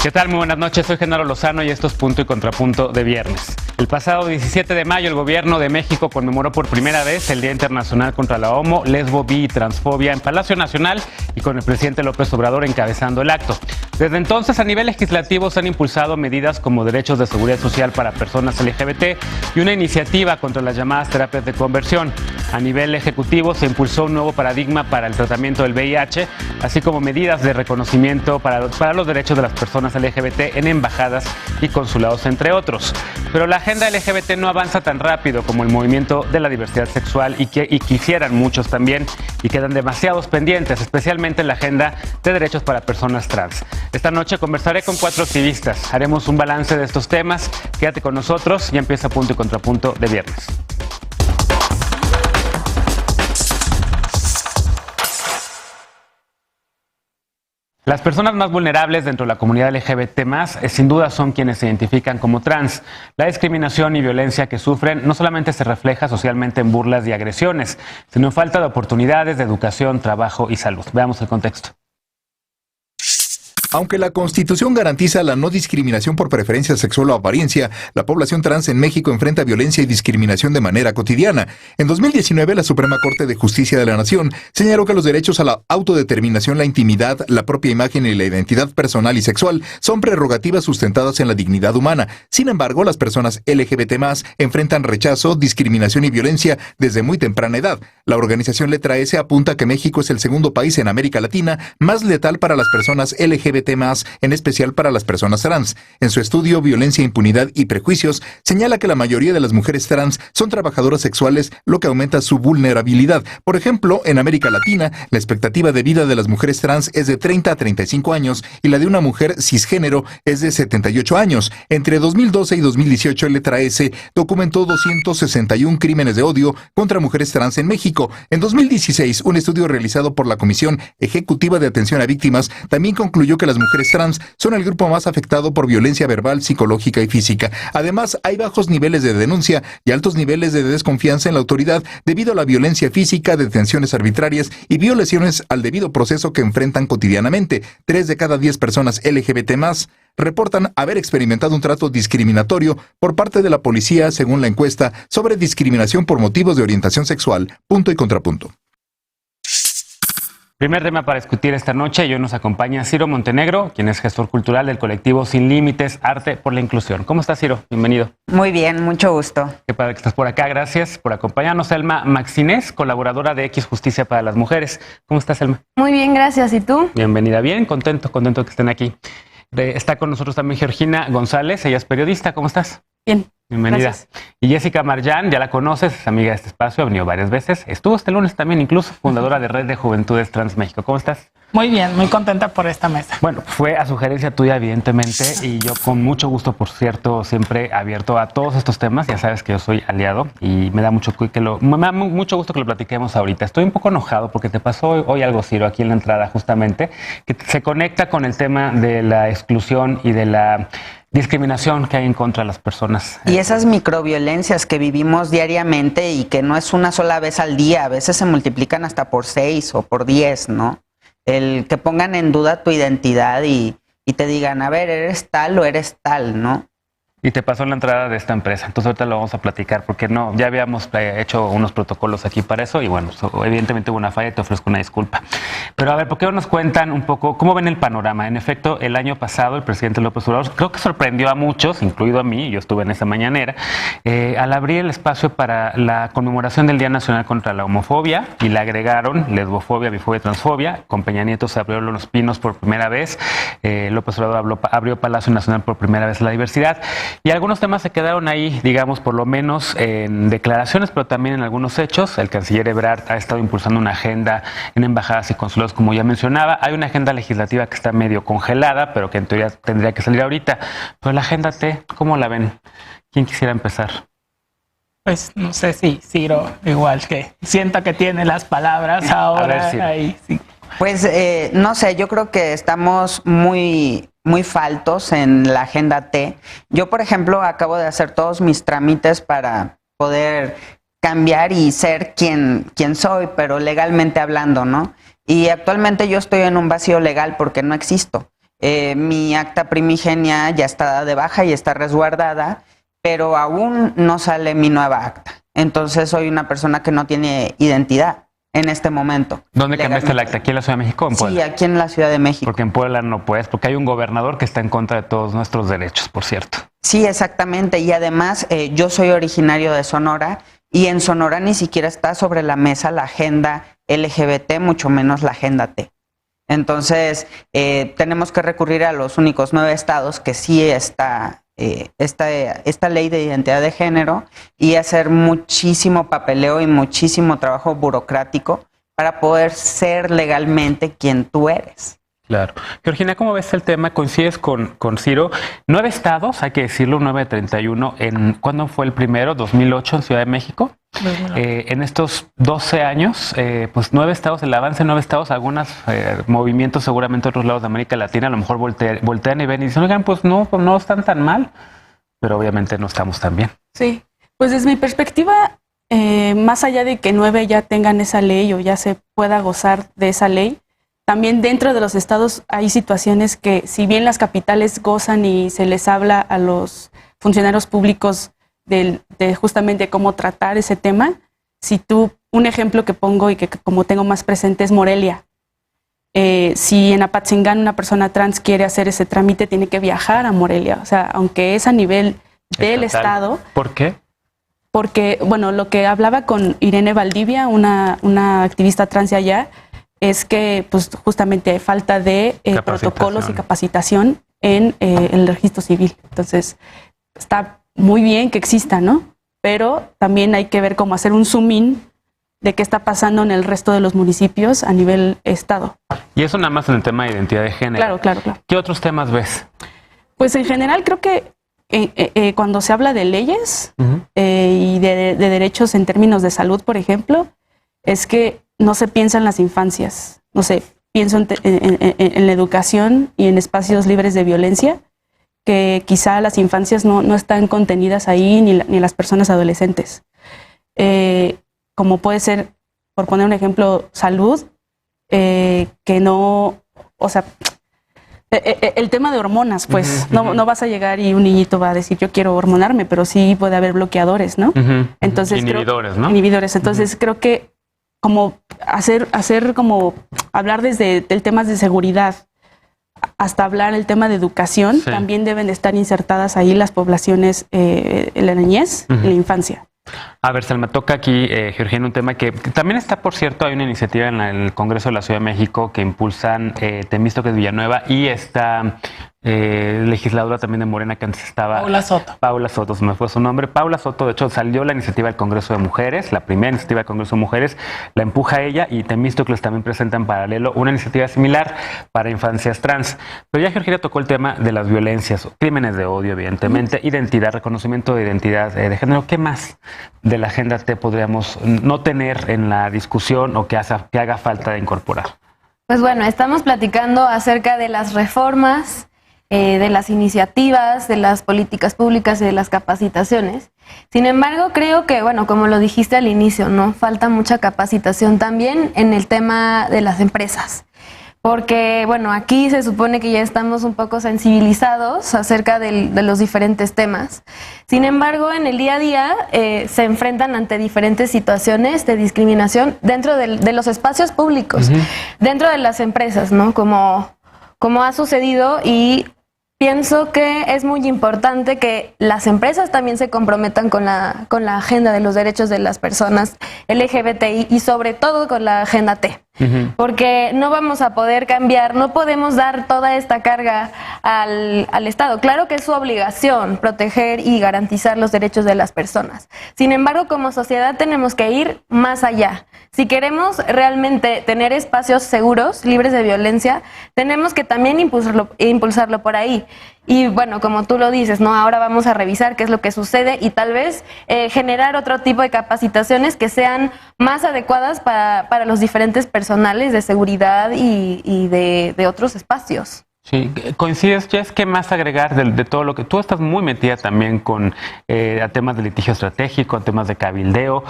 ¿Qué tal? Muy buenas noches, soy Genaro Lozano y esto es Punto y Contrapunto de viernes. El pasado 17 de mayo el gobierno de México conmemoró por primera vez el Día Internacional contra la Homo, Lesbo, Bi y Transfobia en Palacio Nacional y con el presidente López Obrador encabezando el acto. Desde entonces a nivel legislativo se han impulsado medidas como derechos de seguridad social para personas LGBT y una iniciativa contra las llamadas terapias de conversión. A nivel ejecutivo se impulsó un nuevo paradigma para el tratamiento del VIH, así como medidas de reconocimiento para los derechos de las personas LGBT en embajadas y consulados, entre otros. Pero la agenda LGBT no avanza tan rápido como el movimiento de la diversidad sexual y quisieran muchos también, y quedan demasiados pendientes, especialmente en la agenda de derechos para personas trans. Esta noche conversaré con 4 activistas. Haremos un balance de estos temas. Quédate con nosotros y empieza Punto y Contrapunto de viernes. Las personas más vulnerables dentro de la comunidad LGBT+, sin duda son quienes se identifican como trans. La discriminación y violencia que sufren no solamente se refleja socialmente en burlas y agresiones, sino en falta de oportunidades de educación, trabajo y salud. Veamos el contexto. Aunque la Constitución garantiza la no discriminación por preferencia sexual o apariencia, la población trans en México enfrenta violencia y discriminación de manera cotidiana. En 2019, la Suprema Corte de Justicia de la Nación señaló que los derechos a la autodeterminación, la intimidad, la propia imagen y la identidad personal y sexual son prerrogativas sustentadas en la dignidad humana. Sin embargo, las personas LGBT+ enfrentan rechazo, discriminación y violencia desde muy temprana edad. La organización Letra S apunta que México es el segundo país en América Latina más letal para las personas LGBT+, en especial para las personas trans. En su estudio Violencia, Impunidad y Prejuicios, señala que la mayoría de las mujeres trans son trabajadoras sexuales, lo que aumenta su vulnerabilidad. Por ejemplo, en América Latina, la expectativa de vida de las mujeres trans es de 30 a 35 años y la de una mujer cisgénero es de 78 años. Entre 2012 y 2018, Letra S documentó 261 crímenes de odio contra mujeres trans en México. En 2016, un estudio realizado por la Comisión Ejecutiva de Atención a Víctimas también concluyó que las mujeres trans son el grupo más afectado por violencia verbal, psicológica y física. Además, hay bajos niveles de denuncia y altos niveles de desconfianza en la autoridad debido a la violencia física, detenciones arbitrarias y violaciones al debido proceso que enfrentan cotidianamente. 3 de cada 10 personas LGBT+ reportan haber experimentado un trato discriminatorio por parte de la policía, según la encuesta sobre discriminación por motivos de orientación sexual. Punto y Contrapunto. Primer tema para discutir esta noche y hoy nos acompaña Ciro Montenegro, quien es gestor cultural del colectivo Sin Límites, Arte por la Inclusión. ¿Cómo estás, Ciro? Bienvenido. Muy bien, mucho gusto. Qué padre que estás por acá, gracias por acompañarnos. Elma Maxinés, colaboradora de X Justicia para las Mujeres. ¿Cómo estás, Elma? Muy bien, gracias. ¿Y tú? Bienvenida, bien, contento que estén aquí. Está con nosotros también Georgina González, ella es periodista. ¿Cómo estás? Bien. Bienvenida. Gracias. Y Jessica Marjan, ya la conoces, es amiga de este espacio, ha venido varias veces. Estuvo este lunes también, incluso fundadora de Red de Juventudes Trans México. ¿Cómo estás? Muy bien, muy contenta por esta mesa. Bueno, fue a sugerencia tuya, evidentemente, y yo con mucho gusto, por cierto, siempre abierto a todos estos temas. Ya sabes que yo soy aliado y me da mucho gusto que lo platiquemos ahorita. Estoy un poco enojado porque te pasó hoy algo, Ciro, aquí en la entrada justamente, que se conecta con el tema de la exclusión y de la discriminación que hay en contra de las personas. Y esas microviolencias que vivimos diariamente y que no es una sola vez al día, a veces se multiplican hasta por 6 o por 10, ¿no? El que pongan en duda tu identidad y te digan, a ver, eres tal o eres tal, ¿no? Y te pasó en la entrada de esta empresa, entonces ahorita lo vamos a platicar porque no, ya habíamos hecho unos protocolos aquí para eso y bueno, evidentemente hubo una falla y te ofrezco una disculpa. Pero a ver, ¿por qué no nos cuentan un poco cómo ven el panorama? En efecto, el año pasado el presidente López Obrador creo que sorprendió a muchos, incluido a mí, yo estuve en esa mañanera, al abrir el espacio para la conmemoración del Día Nacional contra la Homofobia y le agregaron lesbofobia, bifobia, transfobia. Con Peña Nieto se abrió Los Pinos por primera vez, López Obrador abrió Palacio Nacional por primera vez la diversidad. Y algunos temas se quedaron ahí, digamos, por lo menos en declaraciones, pero también en algunos hechos. El canciller Ebrard ha estado impulsando una agenda en embajadas y consulados, como ya mencionaba. Hay una agenda legislativa que está medio congelada, pero que en teoría tendría que salir ahorita. Pero la agenda T, ¿cómo la ven? ¿Quién quisiera empezar? Pues no sé si Ciro, igual que siento que tiene las palabras ahora. A ver, Ciro. Ahí, sí. Pues no sé, yo creo que estamos muy faltos en la agenda T. Yo, por ejemplo, acabo de hacer todos mis trámites para poder cambiar y ser quien soy, pero legalmente hablando, ¿no? Y actualmente yo estoy en un vacío legal porque no existo. Mi acta primigenia ya está de baja y está resguardada, pero aún no sale mi nueva acta. Entonces soy una persona que no tiene identidad en este momento. ¿Dónde cambiaste el acta? ¿Aquí en la Ciudad de México o en Puebla? Sí, aquí en la Ciudad de México. Porque en Puebla no puedes, porque hay un gobernador que está en contra de todos nuestros derechos, por cierto. Sí, exactamente. Y además yo soy originario de Sonora y en Sonora ni siquiera está sobre la mesa la agenda LGBT, mucho menos la agenda T. Entonces tenemos que recurrir a los únicos 9 estados que sí está esta ley de identidad de género y hacer muchísimo papeleo y muchísimo trabajo burocrático para poder ser legalmente quien tú eres. Claro. Georgina, ¿cómo ves el tema? ¿Coincides con Ciro? 9 estados, hay que decirlo, 9 de 31. ¿Cuándo fue el primero? ¿2008 en Ciudad de México? En estos 12 años, pues 9 estados, el avance en 9 estados, algunos movimientos seguramente en otros lados de América Latina a lo mejor voltean y ven y dicen, oigan, pues no están tan mal, pero obviamente no estamos tan bien. Sí, pues desde mi perspectiva, más allá de que 9 ya tengan esa ley o ya se pueda gozar de esa ley, también dentro de los estados hay situaciones que, si bien las capitales gozan y se les habla a los funcionarios públicos de justamente cómo tratar ese tema, un ejemplo que pongo y que como tengo más presente es Morelia. Si en Apatzingán una persona trans quiere hacer ese trámite, tiene que viajar a Morelia. O sea, aunque es a nivel del estado. ¿Por qué? Porque, bueno, lo que hablaba con Irene Valdivia, una activista trans de allá, es que pues justamente falta de protocolos y capacitación en el registro civil. Entonces, está muy bien que exista, ¿no? Pero también hay que ver cómo hacer un zoom in de qué está pasando en el resto de los municipios a nivel estado. Y eso nada más en el tema de identidad de género. Claro. ¿Qué otros temas ves? Pues en general creo que cuando se habla de leyes y de derechos en términos de salud, por ejemplo, es que no se piensa en las infancias. No sé, pienso en la educación y en espacios libres de violencia, que quizá las infancias no están contenidas ahí, ni las personas adolescentes. Como puede ser, por poner un ejemplo, salud, que no, o sea, el tema de hormonas, pues, no vas a llegar y un niñito va a decir yo quiero hormonarme, pero sí puede haber bloqueadores, ¿no? Entonces, inhibidores, ¿no? Inhibidores. Entonces creo que como hacer como hablar desde el tema de seguridad hasta hablar el tema de educación, también deben de estar insertadas ahí las poblaciones, la niñez y la infancia. A ver, Selma, toca aquí, Georgina, un tema que también está, por cierto, hay una iniciativa en el Congreso de la Ciudad de México que impulsan Temístocles Villanueva y esta legisladora también de Morena que antes estaba... Paula Soto, se me fue su nombre. Paula Soto, de hecho, salió la iniciativa del Congreso de Mujeres, la primera iniciativa del Congreso de Mujeres, la empuja ella y Temístocles también presenta en paralelo una iniciativa similar para infancias trans. Pero ya Georgina tocó el tema de las violencias, crímenes de odio, evidentemente, identidad, reconocimiento de identidad de género. ¿Qué más de la agenda T podríamos no tener en la discusión o que haga falta de incorporar? Pues bueno, estamos platicando acerca de las reformas, de las iniciativas, de las políticas públicas y de las capacitaciones. Sin embargo, creo que, bueno, como lo dijiste al inicio, ¿no? Falta mucha capacitación también en el tema de las empresas. Porque, bueno, aquí se supone que ya estamos un poco sensibilizados acerca de los diferentes temas. Sin embargo, en el día a día se enfrentan ante diferentes situaciones de discriminación dentro de los espacios públicos, dentro de las empresas, ¿no? Como ha sucedido, y pienso que es muy importante que las empresas también se comprometan con la agenda de los derechos de las personas LGBTI y sobre todo con la agenda T. Porque no vamos a poder cambiar, no podemos dar toda esta carga al Estado. Claro que es su obligación proteger y garantizar los derechos de las personas. Sin embargo, como sociedad tenemos que ir más allá. Si queremos realmente tener espacios seguros, libres de violencia, tenemos que también impulsarlo por ahí. Y bueno, como tú lo dices, ¿no? Ahora vamos a revisar qué es lo que sucede y tal vez generar otro tipo de capacitaciones que sean más adecuadas para los diferentes personales de seguridad y de otros espacios. Sí, coincides, Jess, ¿qué más agregar de todo lo que tú estás muy metida también con a temas de litigio estratégico, a temas de cabildeo?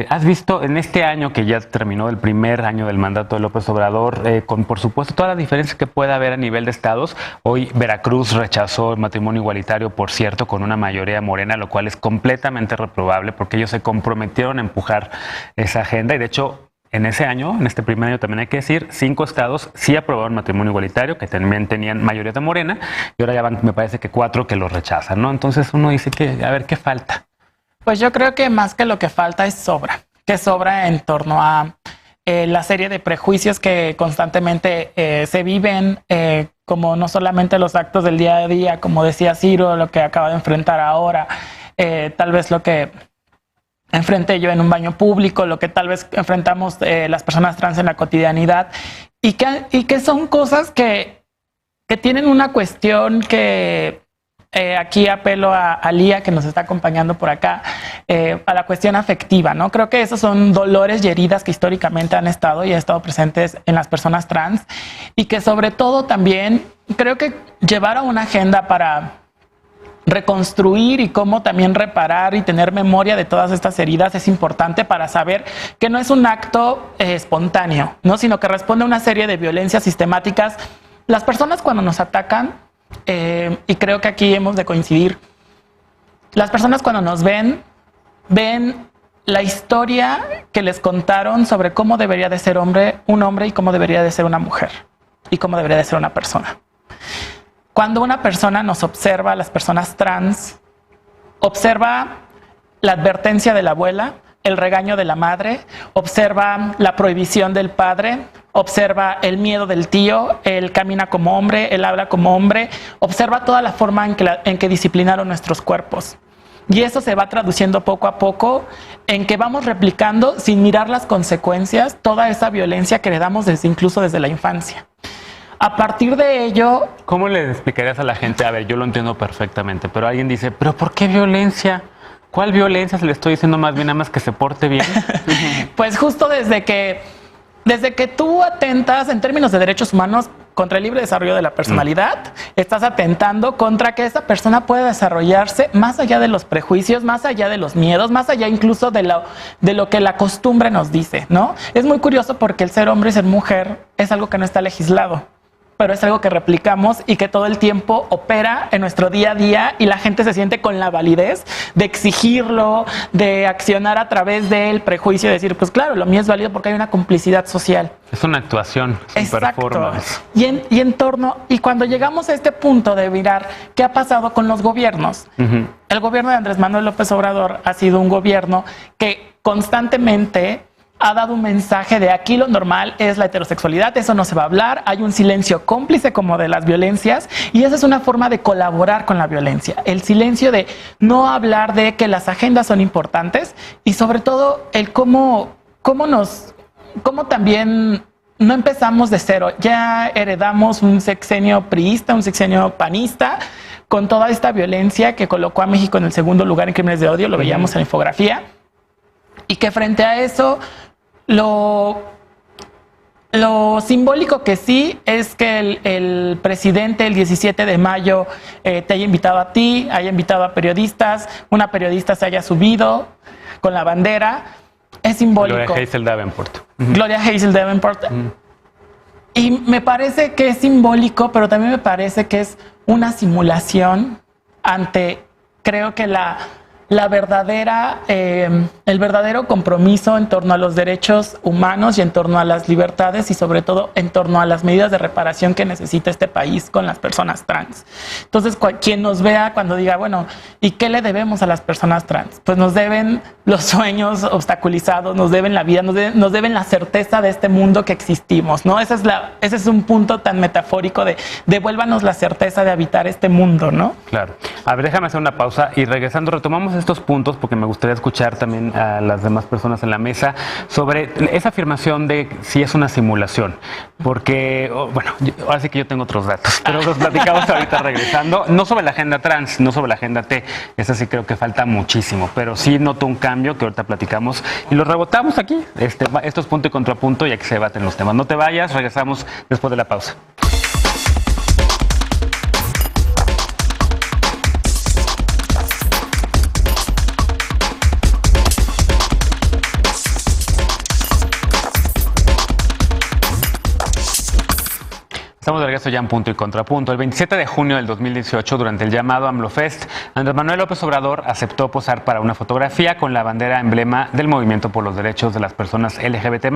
¿Has visto en este año que ya terminó el primer año del mandato de López Obrador, con por supuesto todas las diferencias que pueda haber a nivel de estados? Hoy Veracruz rechazó el matrimonio igualitario, por cierto, con una mayoría morena, lo cual es completamente reprobable porque ellos se comprometieron a empujar esa agenda y de hecho en ese año, en este primer año también hay que decir, 5 estados sí aprobaron matrimonio igualitario, que también tenían mayoría de Morena, y ahora ya van, me parece que 4 que lo rechazan, ¿no? Entonces uno dice que, a ver, ¿qué falta? Pues yo creo que más que lo que falta es sobra en torno a la serie de prejuicios que constantemente se viven, como no solamente los actos del día a día, como decía Ciro, lo que acaba de enfrentar ahora, tal vez lo que enfrenté yo en un baño público, lo que tal vez enfrentamos las personas trans en la cotidianidad, y que son cosas que tienen una cuestión que aquí apelo a Lía, que nos está acompañando por acá, a la cuestión afectiva, ¿no? Creo que esos son dolores y heridas que históricamente han estado y han estado presentes en las personas trans, y que sobre todo también creo que llevar a una agenda para reconstruir y cómo también reparar y tener memoria de todas estas heridas es importante para saber que no es un acto espontáneo, ¿no? Sino que responde a una serie de violencias sistemáticas. Las personas cuando nos atacan, y creo que aquí hemos de coincidir, las personas cuando nos ven la historia que les contaron sobre cómo debería de ser un hombre y cómo debería de ser una mujer y cómo debería de ser una persona. Cuando una persona nos observa, las personas trans, observa la advertencia de la abuela, el regaño de la madre, observa la prohibición del padre, observa el miedo del tío, él camina como hombre, él habla como hombre, observa toda la forma en que disciplinaron nuestros cuerpos. Y eso se va traduciendo poco a poco en que vamos replicando, sin mirar las consecuencias, toda esa violencia que heredamos incluso desde la infancia. A partir de ello... ¿Cómo le explicarías a la gente? A ver, yo lo entiendo perfectamente, pero alguien dice, ¿pero por qué violencia? ¿Cuál violencia? Se le estoy diciendo más bien nada más que se porte bien. Pues justo desde que tú atentas en términos de derechos humanos contra el libre desarrollo de la personalidad, estás atentando contra que esa persona pueda desarrollarse más allá de los prejuicios, más allá de los miedos, más allá incluso de lo que la costumbre nos dice, ¿no? Es muy curioso porque el ser hombre y ser mujer es algo que no está legislado, pero es algo que replicamos y que todo el tiempo opera en nuestro día a día, y la gente se siente con la validez de exigirlo, de accionar a través del prejuicio y decir, pues claro, lo mío es válido porque hay una complicidad social. Es una actuación, es un performance. Y cuando llegamos a este punto de mirar qué ha pasado con los gobiernos, el gobierno de Andrés Manuel López Obrador ha sido un gobierno que constantemente ha dado un mensaje de aquí lo normal es la heterosexualidad, eso no se va a hablar, hay un silencio cómplice como de las violencias, y esa es una forma de colaborar con la violencia, el silencio de no hablar de que las agendas son importantes, y sobre todo el cómo también no empezamos de cero, ya heredamos un sexenio priista, un sexenio panista, con toda esta violencia que colocó a México en el segundo lugar en crímenes de odio, lo veíamos en la infografía, y que frente a eso lo simbólico que sí es que el presidente el 17 de mayo te haya invitado a ti, haya invitado a periodistas, una periodista se haya subido con la bandera, es simbólico. Gloria Hazel Davenport. Gloria Hazel Davenport. Y me parece que es simbólico, pero también me parece que es una simulación ante, creo que el verdadero compromiso en torno a los derechos humanos y en torno a las libertades, y sobre todo en torno a las medidas de reparación que necesita este país con las personas trans. Entonces, quien nos vea cuando diga, bueno, ¿y qué le debemos a las personas trans? Pues nos deben los sueños obstaculizados, nos deben la vida, nos deben la certeza de este mundo que existimos, ¿no? Ese es un punto tan metafórico de devuélvanos la certeza de habitar este mundo, ¿no? Claro. A ver, déjame hacer una pausa y regresando retomamos estos puntos porque me gustaría escuchar también a las demás personas en la mesa sobre esa afirmación de si es una simulación, porque, bueno, ahora sí que yo tengo otros datos, pero los platicamos ahorita regresando, no sobre la agenda trans, no sobre la agenda T, esa sí creo que falta muchísimo, pero sí noto un cambio que ahorita platicamos y lo rebotamos aquí, esto es punto y contrapunto y aquí se debaten los temas. No te vayas, regresamos después de la pausa. regreso ya en Punto y Contrapunto. El 27 de junio del 2018, durante el llamado AMLOFest, Andrés Manuel López Obrador aceptó posar para una fotografía con la bandera emblema del Movimiento por los Derechos de las Personas LGBT+,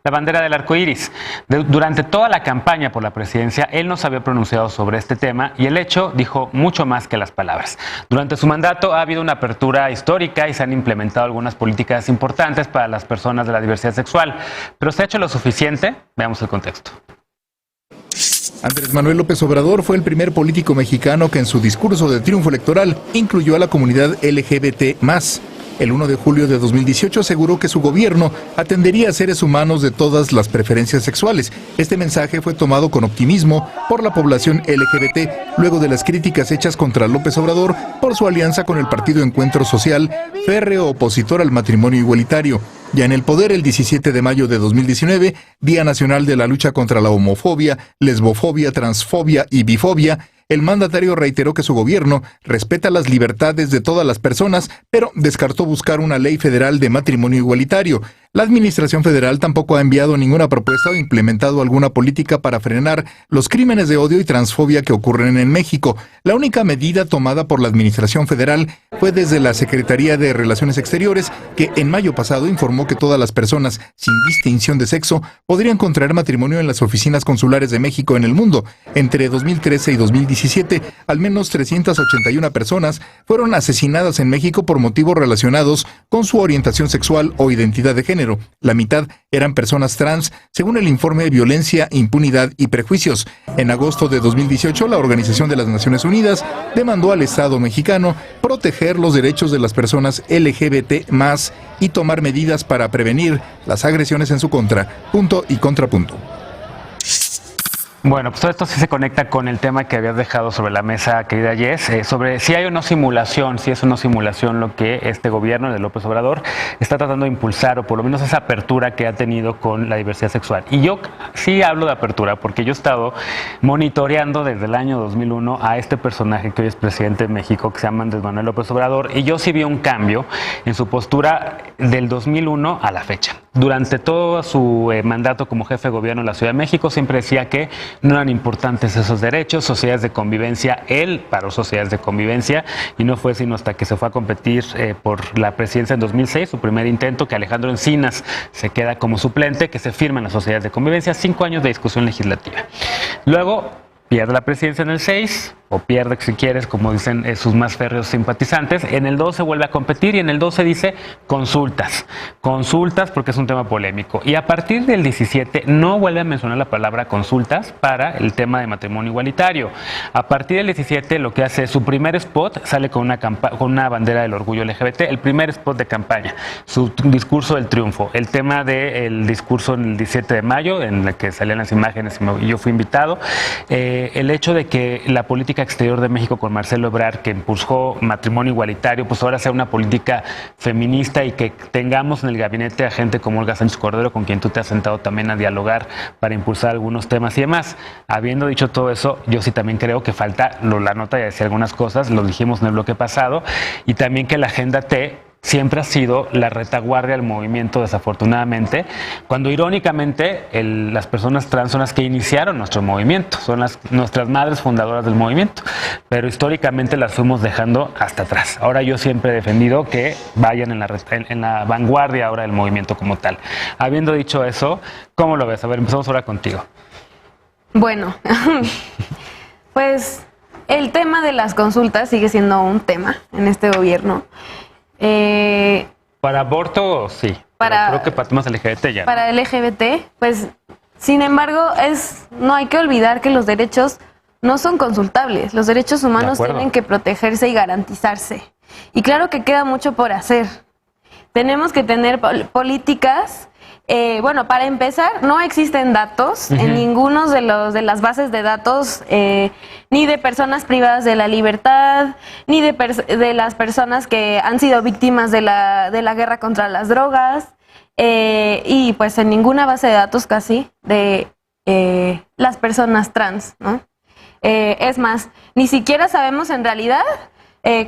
la bandera del arco iris. Durante toda la campaña por la presidencia, él no se había pronunciado sobre este tema y el hecho dijo mucho más que las palabras. Durante su mandato ha habido una apertura histórica y se han implementado algunas políticas importantes para las personas de la diversidad sexual. ¿Pero se ha hecho lo suficiente? Veamos el contexto. Andrés Manuel López Obrador fue el primer político mexicano que en su discurso de triunfo electoral incluyó a la comunidad LGBT+. El 1 de julio de 2018 aseguró que su gobierno atendería a seres humanos de todas las preferencias sexuales. Este mensaje fue tomado con optimismo por la población LGBT, luego de las críticas hechas contra López Obrador por su alianza con el Partido Encuentro Social, férreo opositor al matrimonio igualitario. Ya en el poder, el 17 de mayo de 2019, Día Nacional de la Lucha contra la Homofobia, Lesbofobia, Transfobia y Bifobia, el mandatario reiteró que su gobierno respeta las libertades de todas las personas, pero descartó buscar una ley federal de matrimonio igualitario. La administración federal tampoco ha enviado ninguna propuesta o implementado alguna política para frenar los crímenes de odio y transfobia que ocurren en México. La única medida tomada por la administración federal fue desde la Secretaría de Relaciones Exteriores, que en mayo pasado informó que todas las personas, sin distinción de sexo, podrían contraer matrimonio en las oficinas consulares de México en el mundo. Entre 2013 y 2017, al menos 381 personas fueron asesinadas en México por motivos relacionados con su orientación sexual o identidad de género. La mitad eran personas trans, según el informe de Violencia, Impunidad y Prejuicios. En agosto de 2018, la Organización de las Naciones Unidas demandó al Estado mexicano proteger los derechos de las personas LGBT+ y tomar medidas para prevenir las agresiones en su contra. Punto y contrapunto. Bueno, pues todo esto sí se conecta con el tema que habías dejado sobre la mesa, querida Jess, sobre si hay o no simulación, si es o no simulación lo que este gobierno de López Obrador está tratando de impulsar, o por lo menos esa apertura que ha tenido con la diversidad sexual. Y yo sí hablo de apertura porque yo he estado monitoreando desde el año 2001 a este personaje que hoy es presidente de México, que se llama Andrés Manuel López Obrador, y yo sí vi un cambio en su postura del 2001 a la fecha. Durante todo su mandato como jefe de gobierno en la Ciudad de México siempre decía que no eran importantes esos derechos, sociedades de convivencia. Él paró sociedades de convivencia y no fue sino hasta que se fue a competir por la presidencia en 2006, su primer intento, que Alejandro Encinas se queda como suplente, que se firman las sociedades de convivencia, 5 años de discusión legislativa. Luego pierde la presidencia en el 6, o pierde, si quieres, como dicen sus más férreos simpatizantes. En el 12 vuelve a competir y en el 12 dice consultas. Consultas porque es un tema polémico. Y a partir del 17 no vuelve a mencionar la palabra consultas para el tema de matrimonio igualitario. A partir del 17 lo que hace es su primer spot, sale con una bandera del orgullo LGBT, el primer spot de campaña, su discurso del triunfo, el tema del discurso en el 17 de mayo, en el que salían las imágenes y yo fui invitado, el hecho de que la política exterior de México con Marcelo Ebrard, que impulsó matrimonio igualitario, pues ahora sea una política feminista y que tengamos en el gabinete a gente como Olga Sánchez Cordero, con quien tú te has sentado también a dialogar para impulsar algunos temas y demás. Habiendo dicho todo eso, yo sí también creo que falta, la nota ya decía algunas cosas, lo dijimos en el bloque pasado, y también que la Agenda T siempre ha sido la retaguardia del movimiento, desafortunadamente, cuando irónicamente las personas trans son las que iniciaron nuestro movimiento, son nuestras madres fundadoras del movimiento, pero históricamente las fuimos dejando hasta atrás. Ahora yo siempre he defendido que vayan en la vanguardia ahora del movimiento como tal. Habiendo dicho eso, ¿cómo lo ves? A ver, empezamos ahora contigo. Bueno, pues el tema de las consultas sigue siendo un tema en este gobierno. Para aborto, sí. Creo que para temas LGBT ya. Para LGBT, pues, sin embargo, no hay que olvidar que los derechos no son consultables. Los derechos humanos tienen que protegerse y garantizarse. Y claro que queda mucho por hacer. Tenemos que tener políticas. Bueno, para empezar, no existen datos en ninguno de las bases de datos, ni de personas privadas de la libertad, ni de las personas que han sido víctimas de la guerra contra las drogas, y pues en ninguna base de datos casi de las personas trans, ¿no? Es más, ni siquiera sabemos en realidad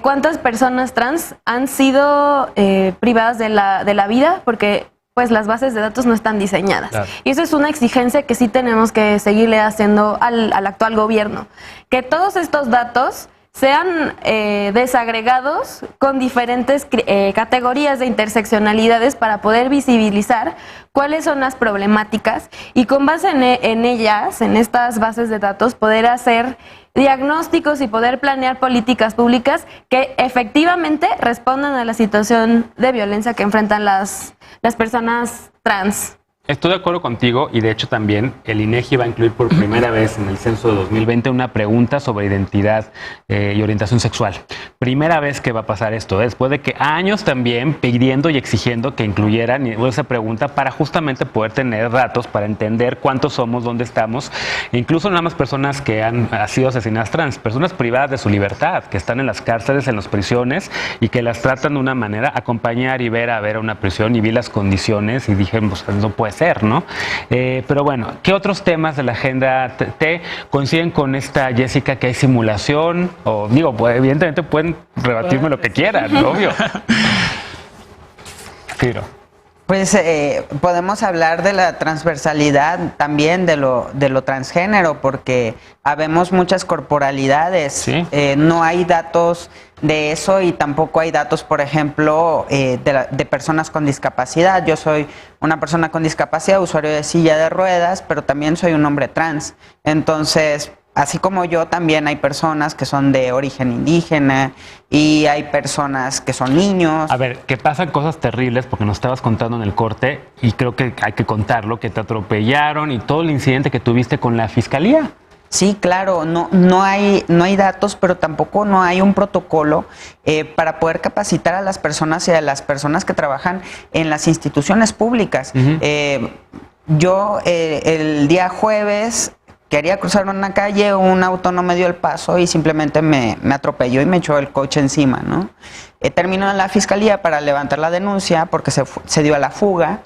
cuántas personas trans han sido privadas de la vida, porque pues las bases de datos no están diseñadas. Claro. Y eso es una exigencia que sí tenemos que seguirle haciendo al actual gobierno. Que todos estos datos sean desagregados con diferentes categorías de interseccionalidades para poder visibilizar cuáles son las problemáticas y con base en ellas, en estas bases de datos, poder hacer diagnósticos y poder planear políticas públicas que efectivamente respondan a la situación de violencia que enfrentan las personas trans. Estoy de acuerdo contigo y de hecho también el INEGI va a incluir por primera vez en el censo de 2020 una pregunta sobre identidad y orientación sexual. Primera vez que va a pasar esto, después de que años también pidiendo y exigiendo que incluyeran esa pregunta para justamente poder tener datos, para entender cuántos somos, dónde estamos, e incluso nada más personas que han sido asesinadas trans, personas privadas de su libertad, que están en las cárceles, en las prisiones y que las tratan de una manera, acompañar y ver a una prisión y vi las condiciones y dije, pues no puede ser, ¿no? Pero bueno, ¿qué otros temas de la agenda T coinciden con esta, Jessica, que hay simulación? O digo, pues, evidentemente pueden rebatirme lo que quieran, obvio. Tiro. Pues podemos hablar de la transversalidad también de lo transgénero, porque habemos muchas corporalidades. ¿Sí? No hay datos de eso y tampoco hay datos, por ejemplo, de personas con discapacidad. Yo soy una persona con discapacidad, usuario de silla de ruedas, pero también soy un hombre trans. Entonces, así como yo, también hay personas que son de origen indígena y hay personas que son niños. A ver, que pasan cosas terribles, porque nos estabas contando en el corte, y creo que hay que contarlo, que te atropellaron y todo el incidente que tuviste con la fiscalía. Sí, claro, no hay datos, pero tampoco no hay un protocolo para poder capacitar a las personas y a las personas que trabajan en las instituciones públicas. Yo el día jueves quería cruzar una calle, un auto no me dio el paso y simplemente me atropelló y me echó el coche encima, ¿no? Terminó en la fiscalía para levantar la denuncia porque se dio a la fuga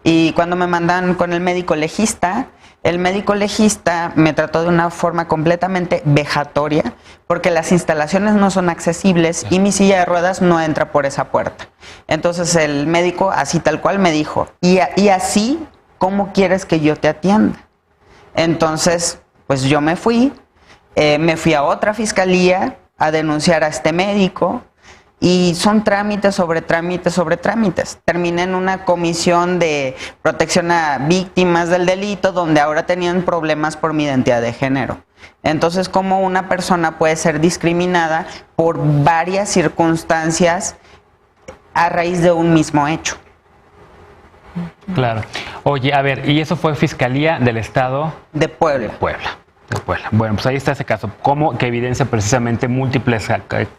y cuando me mandan con el médico legista, el médico legista me trató de una forma completamente vejatoria porque las instalaciones no son accesibles y mi silla de ruedas no entra por esa puerta. Entonces el médico así tal cual me dijo, y así, ¿cómo quieres que yo te atienda? Entonces, pues yo me fui a otra fiscalía a denunciar a este médico. Y son trámites sobre trámites sobre trámites. Terminé en una comisión de protección a víctimas del delito donde ahora tenían problemas por mi identidad de género. Entonces, ¿cómo una persona puede ser discriminada por varias circunstancias a raíz de un mismo hecho? Claro. Oye, a ver, ¿y eso fue Fiscalía del Estado? De Puebla. De Puebla. Bueno, pues ahí está ese caso, como que evidencia precisamente múltiples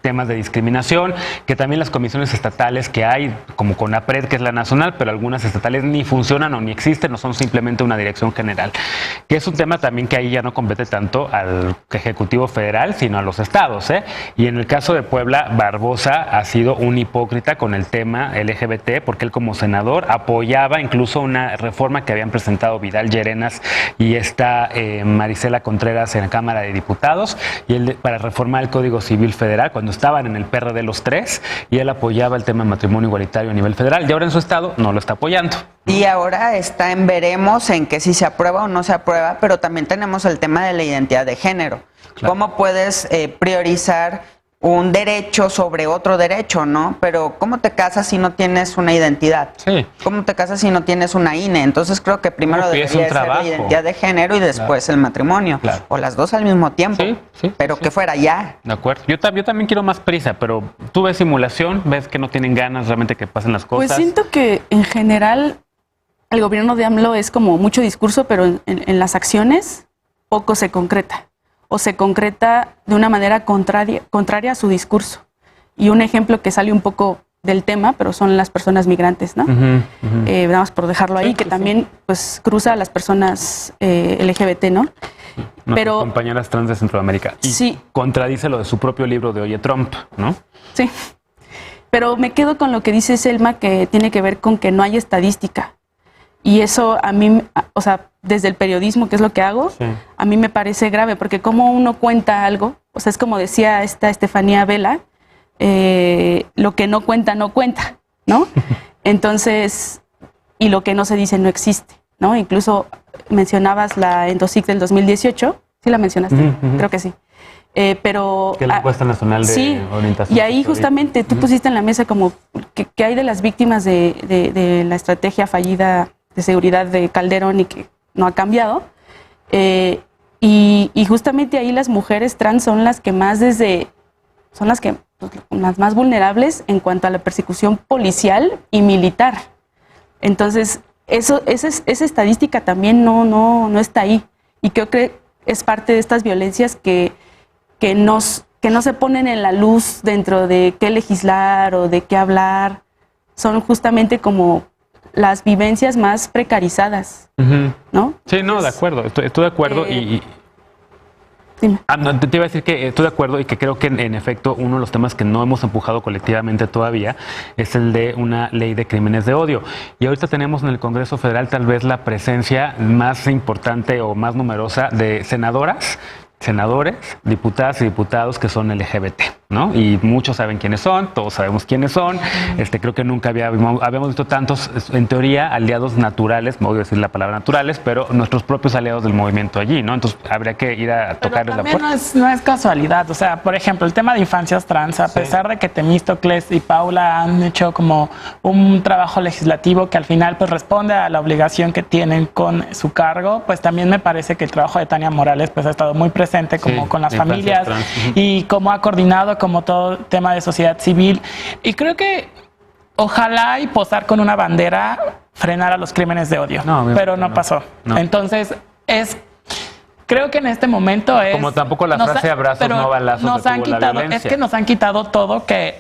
temas de discriminación, que también las comisiones estatales que hay, como CONAPRED, que es la nacional, pero algunas estatales ni funcionan o ni existen, o son simplemente una dirección general, que es un tema también que ahí ya no compete tanto al Ejecutivo Federal, sino a los estados, ¿eh? Y en el caso de Puebla, Barbosa ha sido un hipócrita con el tema LGBT, porque él como senador apoyaba incluso una reforma que habían presentado Vidal Llerenas y esta Marisela Contreras en la Cámara de Diputados, y él para reformar el Código Civil Federal cuando estaban en el PRD los tres, y él apoyaba el tema de matrimonio igualitario a nivel federal, y ahora en su estado no lo está apoyando. Y ahora está en veremos en que si se aprueba o no se aprueba, pero también tenemos el tema de la identidad de género. Claro. ¿Cómo puedes priorizar un derecho sobre otro derecho, no? Pero ¿cómo te casas si no tienes una identidad? Sí. ¿Cómo te casas si no tienes una INE? Entonces creo que primero debería ser la identidad de género y después el matrimonio. Claro. O las dos al mismo tiempo. Sí, pero que fuera ya. De acuerdo. Yo también quiero más prisa, pero tú ves simulación, ves que no tienen ganas realmente que pasen las cosas. Pues siento que en general el gobierno de AMLO es como mucho discurso, pero en las acciones poco se concreta. O se concreta de una manera contraria a su discurso. Y un ejemplo que sale un poco del tema, pero son las personas migrantes, ¿no? Nada más por dejarlo ahí, que también pues cruza a las personas LGBT, ¿no? Pero compañeras trans de Centroamérica. Y sí, contradice lo de su propio libro de Oye Trump, ¿no? Sí. Pero me quedo con lo que dice Selma, que tiene que ver con que no hay estadística. Y eso a mí, o sea, desde el periodismo, que es lo que hago, sí, a mí me parece grave, porque como uno cuenta algo, o sea, es como decía esta Estefanía Vela, lo que no cuenta, ¿no? Entonces, y lo que no se dice no existe, ¿no? Incluso mencionabas la Endosic del 2018, ¿sí la mencionaste? Creo que sí. Pero... Que es la encuesta nacional de sí, orientación. Y ahí justamente tú pusiste en la mesa como que hay de las víctimas de la estrategia fallida de seguridad de Calderón y que no ha cambiado. Y justamente ahí las mujeres trans son las que más pues, las más vulnerables en cuanto a la persecución policial y militar. Entonces, esa estadística también no está ahí. Y creo que es parte de estas violencias que no se ponen en la luz dentro de qué legislar o de qué hablar. Son justamente como las vivencias más precarizadas, ¿no? Sí, no, de acuerdo, estoy de acuerdo y... Dime. No, te iba a decir que estoy de acuerdo y que creo que en efecto uno de los temas que no hemos empujado colectivamente todavía es el de una ley de crímenes de odio. Y ahorita tenemos en el Congreso Federal tal vez la presencia más importante o más numerosa de senadores, diputadas y diputados que son LGBT, ¿no? Y muchos saben quiénes son, todos sabemos quiénes son. Creo que nunca habíamos visto tantos, en teoría, aliados naturales, no voy a decir la palabra naturales, pero nuestros propios aliados del movimiento allí, ¿no? Entonces habría que ir a tocarles la puerta. No es casualidad, o sea, por ejemplo, el tema de infancias trans, a pesar de que Temístocles y Paula han hecho como un trabajo legislativo que al final pues responde a la obligación que tienen con su cargo, pues también me parece que el trabajo de Tania Morales pues ha estado muy presente como con las familias y cómo ha coordinado como todo tema de sociedad civil. Y creo que ojalá y posar con una bandera frenara los crímenes de odio, pero no pasó. No. Entonces, creo que en este momento es... Como tampoco la frase abrazos no balazos nos han quitado, es que nos han quitado todo que...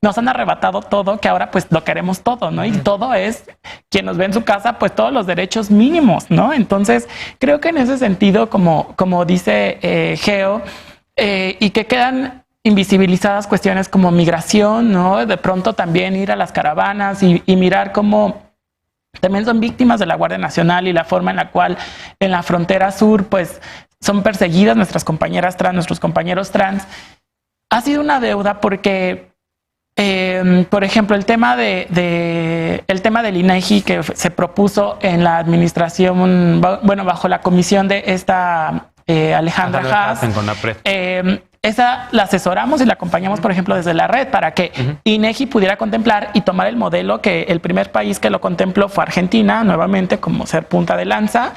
Nos han arrebatado todo, que ahora pues lo queremos todo, ¿no? Y todo es, quien nos ve en su casa, pues todos los derechos mínimos, ¿no? Entonces, creo que en ese sentido, como dice Geo, y que quedan invisibilizadas cuestiones como migración, ¿no? De pronto también ir a las caravanas y mirar cómo también son víctimas de la Guardia Nacional y la forma en la cual en la frontera sur, pues, son perseguidas nuestras compañeras trans, nuestros compañeros trans. Ha sido una deuda porque... por ejemplo, el tema del INEGI que se propuso en la administración, bueno, bajo la comisión de esta Alejandra Haas, esa la asesoramos y la acompañamos, por ejemplo, desde la red para que INEGI pudiera contemplar y tomar el modelo que el primer país que lo contempló fue Argentina, nuevamente como ser punta de lanza,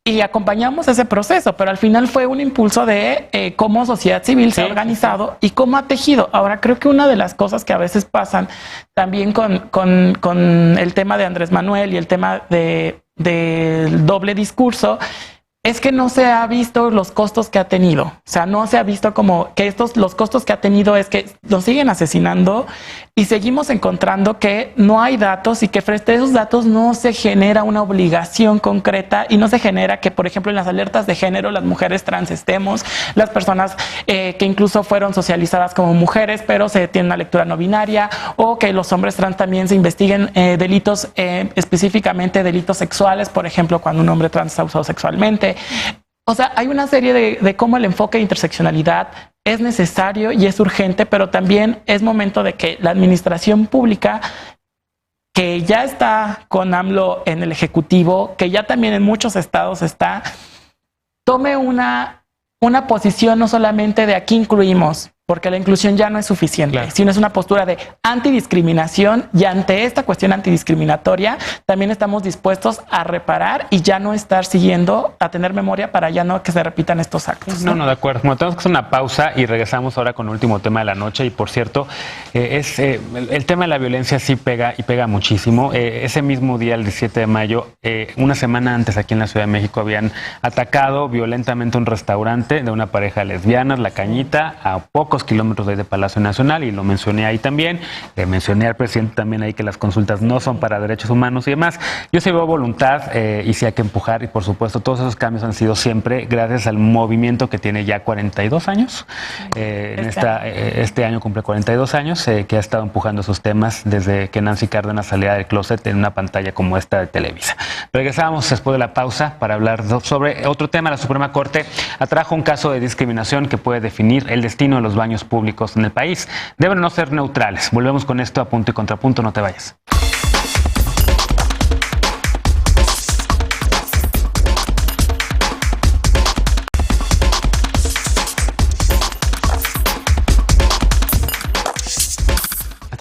y acompañamos ese proceso, pero al final fue un impulso de cómo sociedad civil se ha organizado y cómo ha tejido. Ahora, creo que una de las cosas que a veces pasan también con el tema de Andrés Manuel y el tema del doble discurso es que no se ha visto los costos que ha tenido. O sea, no se ha visto como que los costos que ha tenido es que lo siguen asesinando y seguimos encontrando que no hay datos y que frente a esos datos no se genera una obligación concreta y no se genera que, por ejemplo, en las alertas de género las mujeres trans estemos, las personas que incluso fueron socializadas como mujeres, pero se tiene una lectura no binaria, o que los hombres trans también se investiguen delitos, específicamente delitos sexuales, por ejemplo, cuando un hombre trans está usado sexualmente. O sea, hay una serie de cómo el enfoque de interseccionalidad es necesario y es urgente, pero también es momento de que la administración pública, que ya está con AMLO en el Ejecutivo, que ya también en muchos estados está, tome una posición no solamente de aquí incluimos, porque la inclusión ya no es suficiente, sino es una postura de antidiscriminación, y ante esta cuestión antidiscriminatoria también estamos dispuestos a reparar y ya no estar siguiendo, a tener memoria para ya no que se repitan estos actos. No, de acuerdo. Bueno, tenemos que hacer una pausa y regresamos ahora con el último tema de la noche. Y por cierto, el tema de la violencia sí pega y pega muchísimo. Ese mismo día, el 17 de mayo, una semana antes aquí en la Ciudad de México habían atacado violentamente un restaurante de una pareja lesbiana, La Cañita, a pocos kilómetros de Palacio Nacional, y lo mencioné ahí también. Mencioné al presidente también ahí que las consultas no son para derechos humanos y demás. Yo sí veo voluntad y sí hay que empujar, y por supuesto todos esos cambios han sido siempre gracias al movimiento que tiene ya 42 años. Este año cumple 42 años, que ha estado empujando esos temas desde que Nancy Cárdenas salía del closet en una pantalla como esta de Televisa. Regresamos después de la pausa para hablar sobre otro tema. La Suprema Corte atrajo un caso de discriminación que puede definir el destino de los baños públicos en el país. Deben no ser neutrales. Volvemos con esto a Punto y Contrapunto. No te vayas.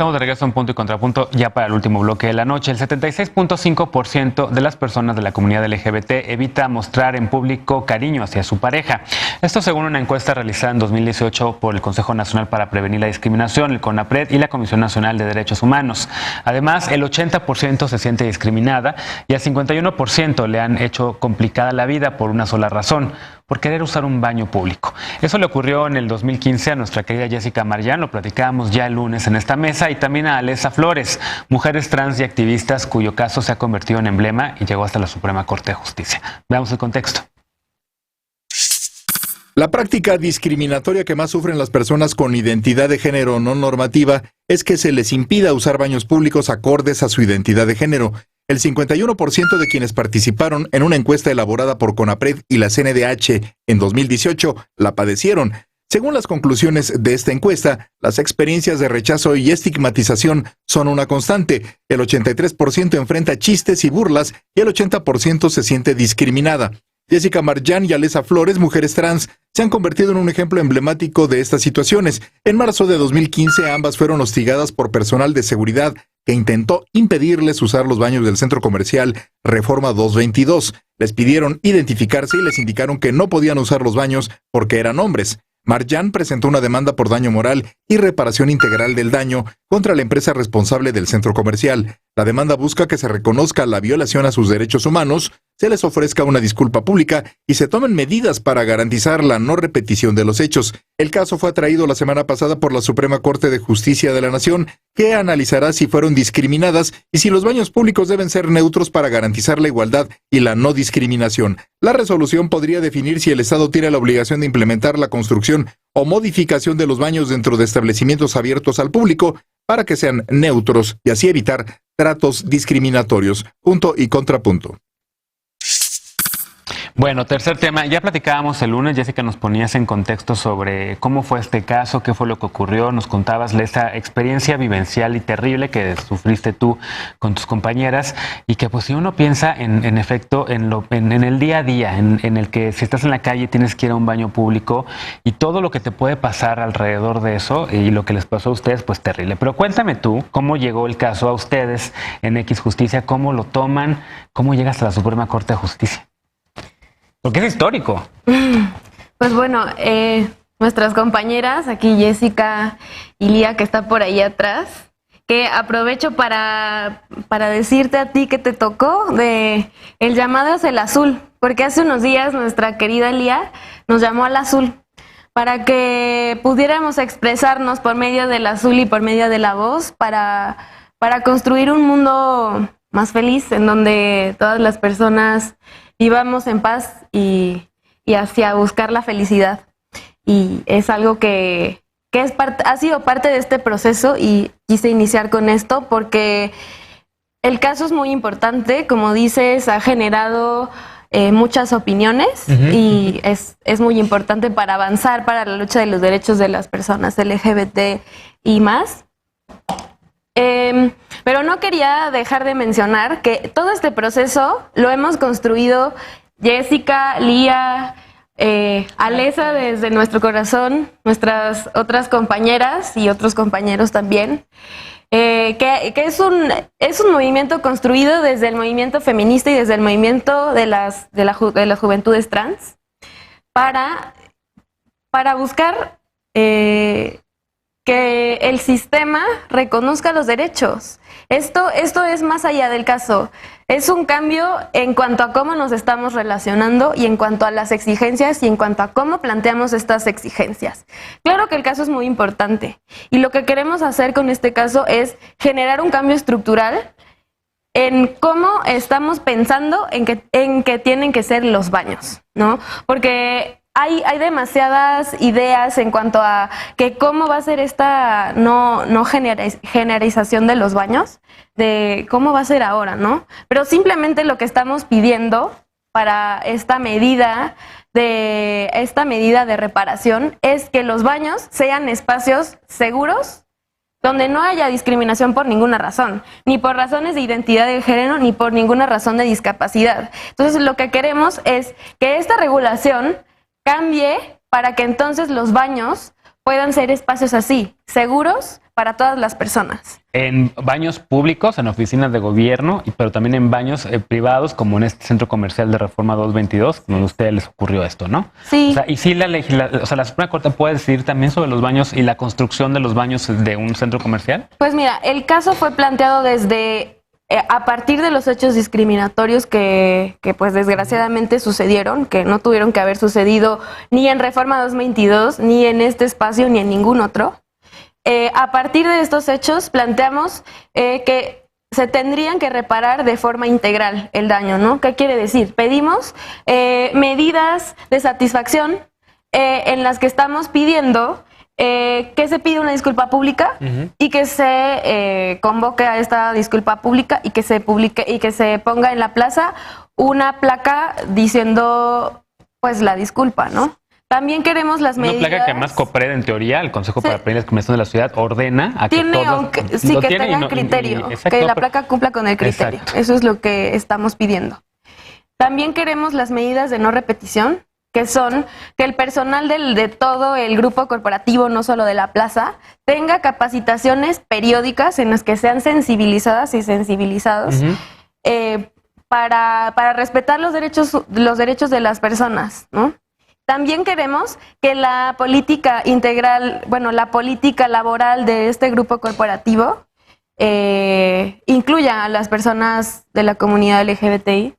Estamos de regreso en Punto y Contrapunto ya para el último bloque de la noche. El 76.5% de las personas de la comunidad LGBT evita mostrar en público cariño hacia su pareja. Esto según una encuesta realizada en 2018 por el Consejo Nacional para Prevenir la Discriminación, el CONAPRED y la Comisión Nacional de Derechos Humanos. Además, el 80% se siente discriminada y al 51% le han hecho complicada la vida por una sola razón: por querer usar un baño público. Eso le ocurrió en el 2015 a nuestra querida Jessica Marjan, lo platicábamos ya el lunes en esta mesa, y también a Alesa Flores, mujeres trans y activistas cuyo caso se ha convertido en emblema y llegó hasta la Suprema Corte de Justicia. Veamos el contexto. La práctica discriminatoria que más sufren las personas con identidad de género no normativa es que se les impida usar baños públicos acordes a su identidad de género. El 51% de quienes participaron en una encuesta elaborada por CONAPRED y la CNDH en 2018 la padecieron. Según las conclusiones de esta encuesta, las experiencias de rechazo y estigmatización son una constante. El 83% enfrenta chistes y burlas y el 80% se siente discriminada. Jessica Marjan y Alesa Flores, mujeres trans, se han convertido en un ejemplo emblemático de estas situaciones. En marzo de 2015, ambas fueron hostigadas por personal de seguridad que intentó impedirles usar los baños del centro comercial Reforma 222. Les pidieron identificarse y les indicaron que no podían usar los baños porque eran hombres. Marjan presentó una demanda por daño moral y reparación integral del daño contra la empresa responsable del centro comercial. La demanda busca que se reconozca la violación a sus derechos humanos, se les ofrezca una disculpa pública y se tomen medidas para garantizar la no repetición de los hechos. El caso fue atraído la semana pasada por la Suprema Corte de Justicia de la Nación, que analizará si fueron discriminadas y si los baños públicos deben ser neutros para garantizar la igualdad y la no discriminación. La resolución podría definir si el Estado tiene la obligación de implementar la construcción o modificación de los baños dentro de establecimientos abiertos al público para que sean neutros y así evitar tratos discriminatorios. Punto y contrapunto. Bueno, tercer tema. Ya platicábamos el lunes, Jessica, nos ponías en contexto sobre cómo fue este caso, qué fue lo que ocurrió. Nos contabas esa experiencia vivencial y terrible que sufriste tú con tus compañeras y que pues si uno piensa en efecto en el día a día, en el que si estás en la calle tienes que ir a un baño público y todo lo que te puede pasar alrededor de eso y lo que les pasó a ustedes, pues terrible. Pero cuéntame tú, ¿cómo llegó el caso a ustedes en X Justicia? ¿Cómo lo toman? ¿Cómo llega hasta la Suprema Corte de Justicia? Porque es histórico. Pues bueno, nuestras compañeras, aquí Jessica y Lía, que está por ahí atrás, que aprovecho para decirte a ti que te tocó de el llamado es el azul, porque hace unos días nuestra querida Lía nos llamó al azul para que pudiéramos expresarnos por medio del azul y por medio de la voz para construir un mundo más feliz en donde todas las personas vivamos en paz y hacia buscar la felicidad. Y es algo que ha sido parte de este proceso y quise iniciar con esto porque el caso es muy importante, como dices, ha generado muchas opiniones y es muy importante para avanzar para la lucha de los derechos de las personas LGBT y más. Pero no quería dejar de mencionar que todo este proceso lo hemos construido Jessica, Lía, Alesa desde nuestro corazón, nuestras otras compañeras y otros compañeros también, que es un movimiento construido desde el movimiento feminista y desde el movimiento de las juventudes trans para buscar que el sistema reconozca los derechos. Esto es más allá del caso. Es un cambio en cuanto a cómo nos estamos relacionando y en cuanto a las exigencias y en cuanto a cómo planteamos estas exigencias. Claro que el caso es muy importante y lo que queremos hacer con este caso es generar un cambio estructural en cómo estamos pensando en que tienen que ser los baños, ¿no? Porque hay demasiadas ideas en cuanto a que cómo va a ser esta no generalización de los baños, de cómo va a ser ahora, ¿no? Pero simplemente lo que estamos pidiendo para esta medida de reparación es que los baños sean espacios seguros donde no haya discriminación por ninguna razón, ni por razones de identidad de género, ni por ninguna razón de discapacidad. Entonces, lo que queremos es que esta regulación cambie para que entonces los baños puedan ser espacios así, seguros para todas las personas. En baños públicos, en oficinas de gobierno, pero también en baños privados, como en este centro comercial de Reforma 222, donde a ustedes les ocurrió esto, ¿no? Sí. O sea, y sí la Suprema Corte puede decidir también sobre los baños y la construcción de los baños de un centro comercial. Pues mira, el caso fue planteado desde a partir de los hechos discriminatorios que pues desgraciadamente sucedieron, que no tuvieron que haber sucedido ni en Reforma 222, ni en este espacio, ni en ningún otro. A partir de estos hechos planteamos que se tendrían que reparar de forma integral el daño, ¿no? ¿Qué quiere decir? Pedimos medidas de satisfacción en las que estamos pidiendo que se pida una disculpa pública y que se convoque a esta disculpa pública y que se publique y que se ponga en la plaza una placa diciendo pues la disculpa, ¿no? También queremos las medidas. Una placa que además COPRED, en teoría, el Consejo para Prevenir la Discriminación de la Ciudad, ordena a que todos que tenga criterio, que la placa cumpla con el criterio. Exacto. Eso es lo que estamos pidiendo. También queremos las medidas de no repetición, que son que el personal de todo el grupo corporativo, no solo de la plaza, tenga capacitaciones periódicas en las que sean sensibilizadas y sensibilizados para respetar los derechos de las personas, ¿no? También queremos que la política integral, bueno, la política laboral de este grupo corporativo incluya a las personas de la comunidad LGBTI.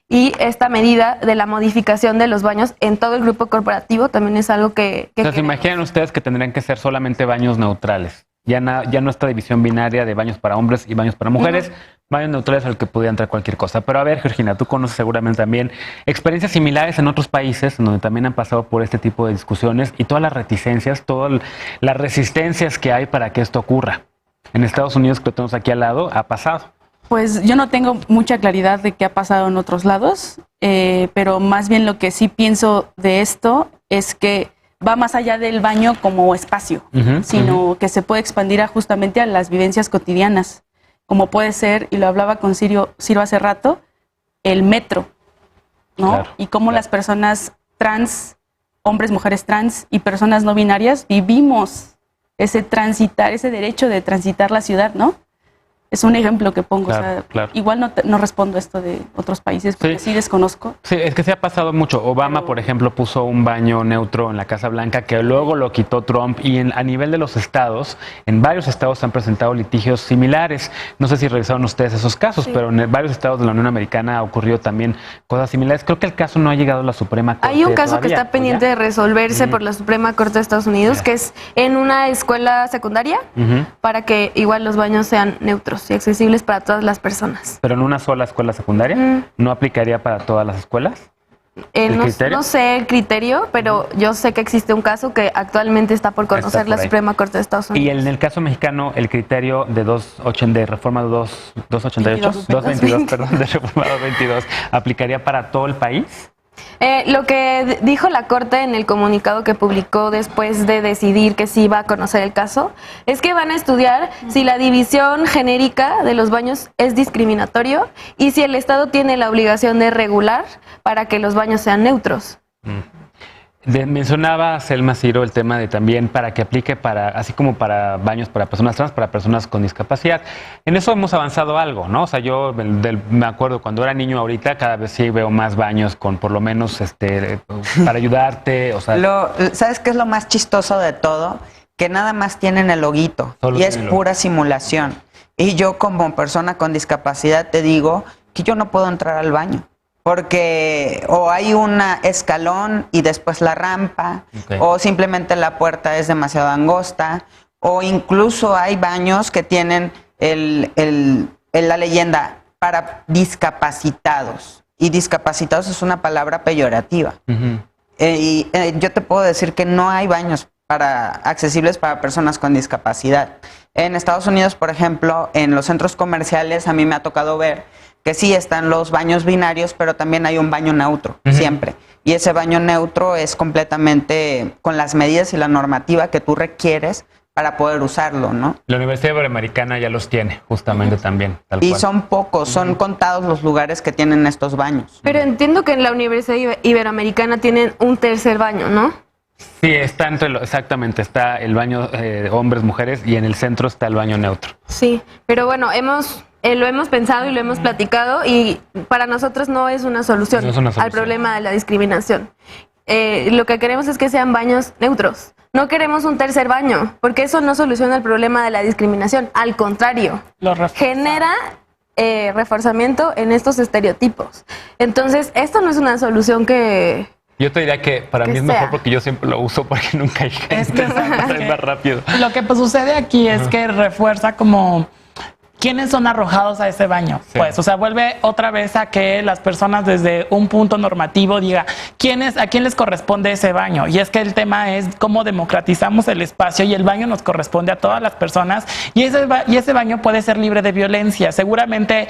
Y esta medida de la modificación de los baños en todo el grupo corporativo también es algo que o sea, ¿se imaginan ustedes que tendrían que ser solamente baños neutrales? Ya no esta división binaria de baños para hombres y baños para mujeres, baños neutrales al que podía entrar cualquier cosa. Pero a ver, Georgina, tú conoces seguramente también experiencias similares en otros países en donde también han pasado por este tipo de discusiones y todas las reticencias, todas las resistencias que hay para que esto ocurra. En Estados Unidos, que lo tenemos aquí al lado, ha pasado. Pues yo no tengo mucha claridad de qué ha pasado en otros lados, pero más bien lo que sí pienso de esto es que va más allá del baño como espacio, sino que se puede expandir justamente a las vivencias cotidianas, como puede ser, y lo hablaba con Ciro hace rato, el metro, ¿no? Claro, y cómo las personas trans, hombres, mujeres trans y personas no binarias vivimos ese derecho de transitar la ciudad, ¿no? Es un ejemplo que pongo. Claro, o sea, claro. Igual no respondo esto de otros países porque sí desconozco. Sí, es que se ha pasado mucho. Obama, por ejemplo, puso un baño neutro en la Casa Blanca que luego lo quitó Trump y a nivel de los estados, en varios estados se han presentado litigios similares. No sé si revisaron ustedes esos casos, pero en varios estados de la Unión Americana ha ocurrido también cosas similares. Creo que el caso no ha llegado a la Suprema Corte. Hay un caso todavía, que está pendiente de resolverse por la Suprema Corte de Estados Unidos, que es en una escuela secundaria, para que igual los baños sean neutros y accesibles para todas las personas. ¿Pero en una sola escuela secundaria? ¿No aplicaría para todas las escuelas? No sé el criterio, pero yo sé que existe un caso que actualmente está por conocer la Suprema Corte de Estados Unidos. Y en el caso mexicano, el criterio de Reforma 222, perdón, de Reforma 222, ¿aplicaría para todo el país? Lo que dijo la Corte en el comunicado que publicó después de decidir que sí iba a conocer el caso, es que van a estudiar si la división genérica de los baños es discriminatorio y si el Estado tiene la obligación de regular para que los baños sean neutros. Mencionaba Selma Ciro el tema de también para que aplique así como para baños para personas trans, para personas con discapacidad. En eso hemos avanzado algo, ¿no? O sea, yo me acuerdo cuando era niño, ahorita cada vez sí veo más baños con por lo menos para ayudarte, o sea. ¿Sabes qué es lo más chistoso de todo? Que nada más tienen el loguito y es pura simulación. Y yo como persona con discapacidad te digo que yo no puedo entrar al baño. Porque o hay un escalón y después la rampa, o simplemente la puerta es demasiado angosta, o incluso hay baños que tienen la leyenda para discapacitados. Y discapacitados es una palabra peyorativa. Yo te puedo decir que no hay baños accesibles para personas con discapacidad. En Estados Unidos, por ejemplo, en los centros comerciales a mí me ha tocado ver que sí están los baños binarios, pero también hay un baño neutro, siempre. Y ese baño neutro es completamente con las medidas y la normativa que tú requieres para poder usarlo, ¿no? La Universidad Iberoamericana ya los tiene, justamente también. Tal y cual. Son pocos, son contados los lugares que tienen estos baños. Pero entiendo que en la Universidad Iberoamericana tienen un tercer baño, ¿no? Sí, está exactamente, está el baño hombres, mujeres y en el centro está el baño neutro. Sí, pero bueno, lo hemos pensado y lo hemos platicado y para nosotros no es una solución, al problema de la discriminación. Lo que queremos es que sean baños neutros. No queremos un tercer baño, porque eso no soluciona el problema de la discriminación. Al contrario, genera reforzamiento en estos estereotipos. Entonces, esto no es una solución que... Yo te diría que para mí es mejor porque yo siempre lo uso porque nunca hay gente. Es que es más rápido. Lo que sucede aquí es que refuerza como... ¿Quiénes son arrojados a ese baño? Sí. Pues, o sea, vuelve otra vez a que las personas desde un punto normativo diga a quién les corresponde ese baño. Y es que el tema es cómo democratizamos el espacio y el baño nos corresponde a todas las personas y ese baño puede ser libre de violencia. Seguramente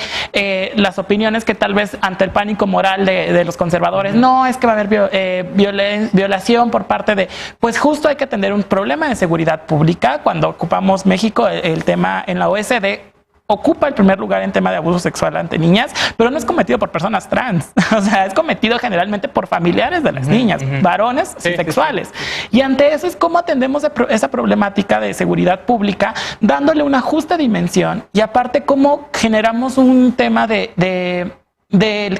las opiniones que tal vez ante el pánico moral de los conservadores, no, es que va a haber violación por parte de... Pues justo hay que atender un problema de seguridad pública. Cuando ocupamos México, el tema en la OSD ocupa el primer lugar en tema de abuso sexual ante niñas, pero no es cometido por personas trans, o sea, es cometido generalmente por familiares de las niñas, varones sexuales. Y ante eso es cómo atendemos esa problemática de seguridad pública, dándole una justa dimensión y aparte cómo generamos un tema de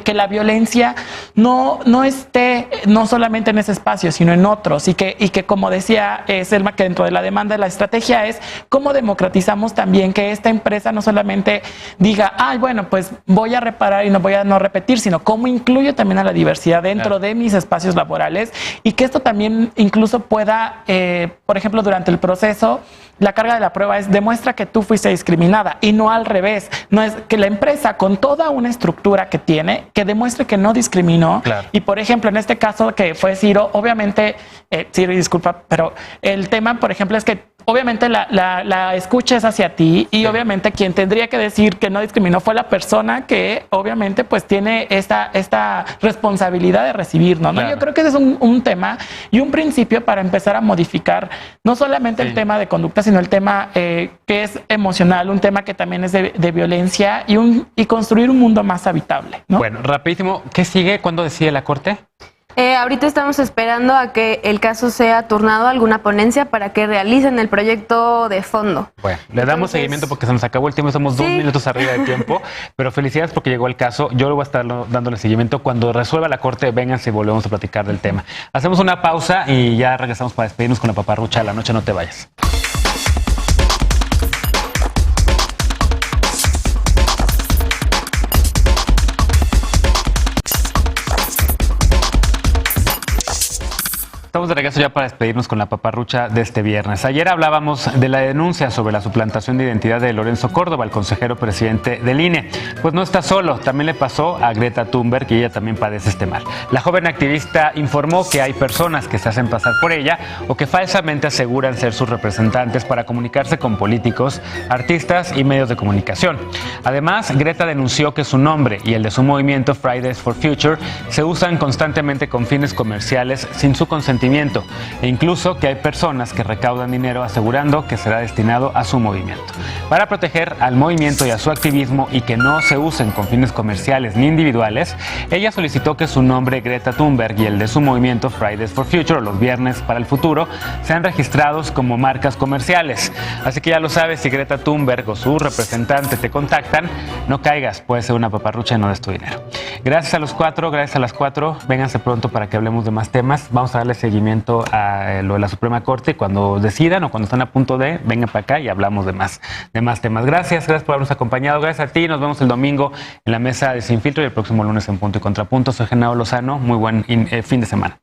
que la violencia no esté no solamente en ese espacio, sino en otros y que como decía Selma, que dentro de la demanda la estrategia es cómo democratizamos también que esta empresa no solamente diga, bueno, pues voy a reparar y no voy a no repetir, sino cómo incluyo también a la diversidad dentro de mis espacios laborales y que esto también incluso pueda, por ejemplo, durante el proceso, la carga de la prueba es demuestra que tú fuiste discriminada y no al revés. No es que la empresa con toda una estructura que tiene, que demuestre que no discriminó. Claro. Y por ejemplo, en este caso que fue Ciro, obviamente, Ciro, disculpa, pero el tema, por ejemplo, es que obviamente la escucha es hacia ti y obviamente quien tendría que decir que no discriminó fue la persona que obviamente pues tiene esta responsabilidad de recibirnos, ¿no? Claro. Yo creo que ese es un tema y un principio para empezar a modificar no solamente el tema de conducta, sino el tema que es emocional, un tema que también es de violencia y construir un mundo más habitable, ¿no? Bueno, rapidísimo, ¿qué sigue? ¿Cuándo decide la Corte? Ahorita estamos esperando a que el caso sea turnado a alguna ponencia para que realicen el proyecto de fondo. Bueno, le damos seguimiento porque se nos acabó el tiempo, estamos 2 minutos arriba de tiempo, pero felicidades porque llegó el caso. Yo le voy a estar dándole seguimiento. Cuando resuelva la Corte, vénganse y volvemos a platicar del tema. Hacemos una pausa y ya regresamos para despedirnos con la paparrucha de la noche. No te vayas. Estamos de regreso ya para despedirnos con la paparrucha de este viernes. Ayer hablábamos de la denuncia sobre la suplantación de identidad de Lorenzo Córdoba, el consejero presidente del INE. Pues no está solo, también le pasó a Greta Thunberg y ella también padece este mal. La joven activista informó que hay personas que se hacen pasar por ella o que falsamente aseguran ser sus representantes para comunicarse con políticos, artistas y medios de comunicación. Además, Greta denunció que su nombre y el de su movimiento Fridays for Future se usan constantemente con fines comerciales sin su consentimiento e incluso que hay personas que recaudan dinero asegurando que será destinado a su movimiento. Para proteger al movimiento y a su activismo y que no se usen con fines comerciales ni individuales, ella solicitó que su nombre Greta Thunberg y el de su movimiento Fridays for Future, los viernes para el futuro, sean registrados como marcas comerciales. Así que ya lo sabes, si Greta Thunberg o su representante te contactan, no caigas, puede ser una paparrucha y no des tu dinero. Gracias a los 4, gracias a las 4, vénganse pronto para que hablemos de más temas. Vamos a darle seguimiento a lo de la Suprema Corte. Cuando decidan o cuando están a punto de, vengan para acá y hablamos de más temas. Gracias por habernos acompañado. Gracias a ti. Nos vemos el domingo en la mesa de Sin Filtro y el próximo lunes en Punto y Contrapunto. Soy Genaro Lozano. Muy buen fin de semana.